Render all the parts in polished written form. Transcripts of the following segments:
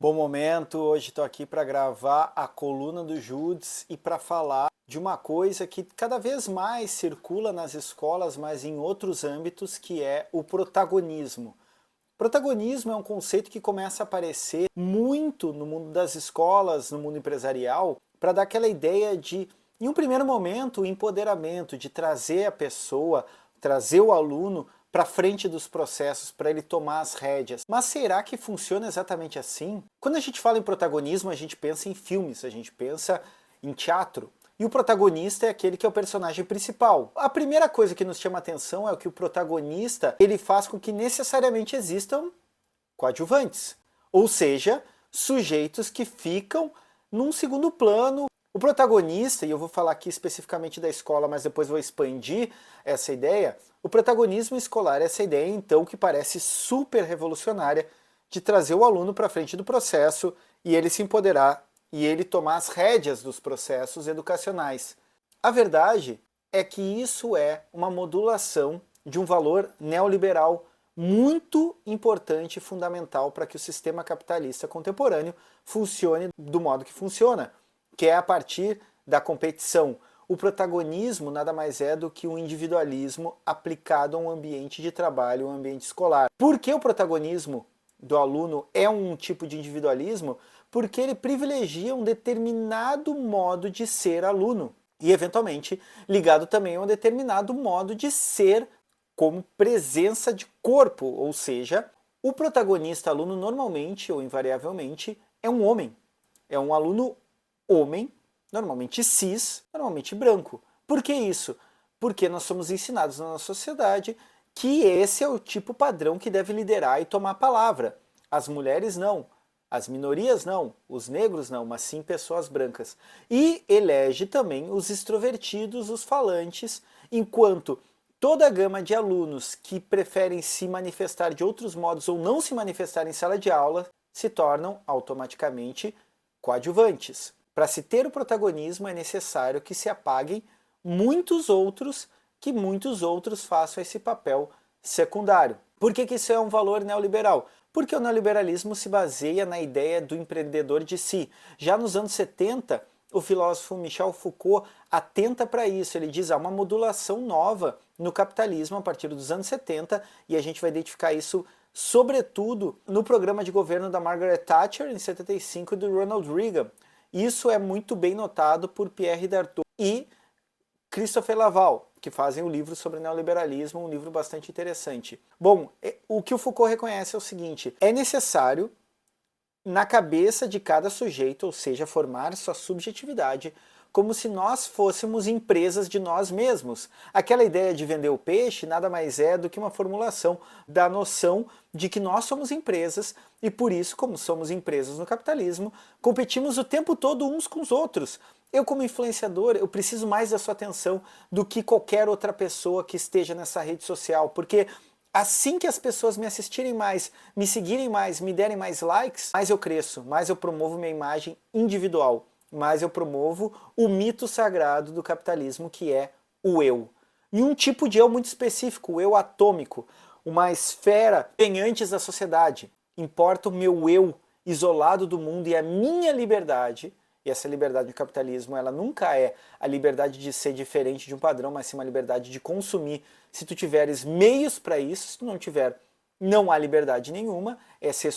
Bom momento, hoje estou aqui para gravar a coluna do Judes e para falar de uma coisa que cada vez mais circula nas escolas, mas em outros âmbitos, que é o protagonismo. Protagonismo é um conceito que começa a aparecer muito no mundo das escolas, no mundo empresarial, para dar aquela ideia de, em um primeiro momento, o empoderamento, de trazer a pessoa, trazer o aluno para frente dos processos, para ele tomar as rédeas. Mas será que funciona exatamente assim? Quando a gente fala em protagonismo, a gente pensa em filmes, a gente pensa em teatro. E o protagonista é aquele que é o personagem principal. A primeira coisa que nos chama a atenção é o que o protagonista ele faz com que necessariamente existam coadjuvantes, ou seja, sujeitos que ficam num segundo plano. O protagonista, e eu vou falar aqui especificamente da escola, mas depois vou expandir essa ideia, o protagonismo escolar é essa ideia, então, que parece super revolucionária de trazer o aluno para frente do processo e ele se empoderar e ele tomar as rédeas dos processos educacionais. A verdade é que isso é uma modulação de um valor neoliberal muito importante e fundamental para que o sistema capitalista contemporâneo funcione do modo que funciona, que é a partir da competição. O protagonismo nada mais é do que um individualismo aplicado a um ambiente de trabalho, um ambiente escolar. Por que o protagonismo do aluno é um tipo de individualismo? Porque ele privilegia um determinado modo de ser aluno e, eventualmente, ligado também a um determinado modo de ser como presença de corpo, ou seja, o protagonista aluno normalmente ou invariavelmente é um homem, é um aluno homem, normalmente cis, normalmente branco. Por que isso? Porque nós somos ensinados na nossa sociedade que esse é o tipo padrão que deve liderar e tomar a palavra. As mulheres não, as minorias não, os negros não, mas sim pessoas brancas. E elege também os extrovertidos, os falantes, enquanto toda a gama de alunos que preferem se manifestar de outros modos ou não se manifestar em sala de aula se tornam automaticamente coadjuvantes. Para se ter o protagonismo é necessário que se apaguem muitos outros, que muitos outros façam esse papel secundário. Por que isso é um valor neoliberal? Porque o neoliberalismo se baseia na ideia do empreendedor de si. Já nos anos 70, o filósofo Michel Foucault atenta para isso. Ele diz que há uma modulação nova no capitalismo a partir dos anos 70 e a gente vai identificar isso sobretudo no programa de governo da Margaret Thatcher em 75 e do Ronald Reagan. Isso é muito bem notado por Pierre Dartot e Christopher Laval, que fazem o livro sobre neoliberalismo, um livro bastante interessante. Bom, o que o Foucault reconhece é o seguinte: é necessário, na cabeça de cada sujeito, ou seja, formar sua subjetividade, como se nós fôssemos empresas de nós mesmos. Aquela ideia de vender o peixe nada mais é do que uma formulação da noção de que nós somos empresas e por isso, como somos empresas no capitalismo, competimos o tempo todo uns com os outros. Eu, como influenciador, eu preciso mais da sua atenção do que qualquer outra pessoa que esteja nessa rede social, porque assim que as pessoas me assistirem mais, me seguirem mais, me derem mais likes, mais eu cresço, mais eu promovo minha imagem individual, mais eu promovo o mito sagrado do capitalismo, que é o eu. E um tipo de eu muito específico, o eu atômico, uma esfera bem antes da sociedade. Importa o meu eu isolado do mundo e a minha liberdade. E essa liberdade do capitalismo, ela nunca é a liberdade de ser diferente de um padrão, mas sim uma liberdade de consumir. Se tu tiveres meios para isso, se tu não tiver, não há liberdade nenhuma, é ser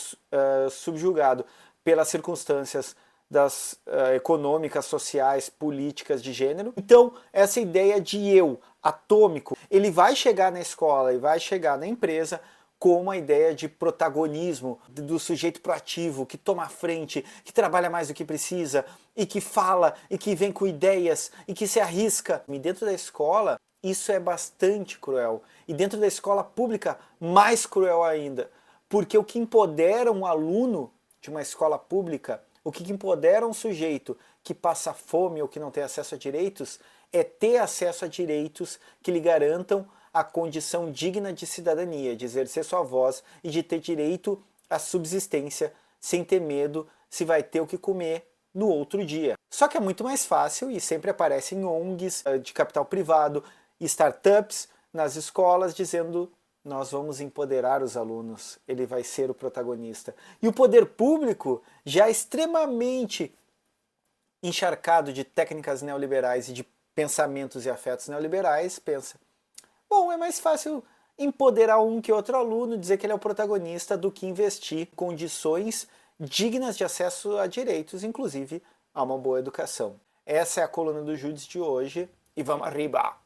subjugado pelas circunstâncias das econômicas, sociais, políticas de gênero. Então, essa ideia de eu atômico, ele vai chegar na escola e vai chegar na empresa como a ideia de protagonismo, do sujeito proativo, que toma a frente, que trabalha mais do que precisa, e que fala, e que vem com ideias, e que se arrisca. E dentro da escola, isso é bastante cruel. E dentro da escola pública, mais cruel ainda. Porque o que empodera um aluno de uma escola pública, o que empodera um sujeito que passa fome ou que não tem acesso a direitos, é ter acesso a direitos que lhe garantam a condição digna de cidadania, de exercer sua voz e de ter direito à subsistência sem ter medo se vai ter o que comer no outro dia. Só que é muito mais fácil e sempre aparecem ONGs de capital privado, startups nas escolas dizendo nós vamos empoderar os alunos, ele vai ser o protagonista. E o poder público, já extremamente encharcado de técnicas neoliberais e de pensamentos e afetos neoliberais, pensa, bom, é mais fácil empoderar um que outro aluno, dizer que ele é o protagonista, do que investir em condições dignas de acesso a direitos, inclusive a uma boa educação. Essa é a coluna do Judes de hoje, e vamos arriba!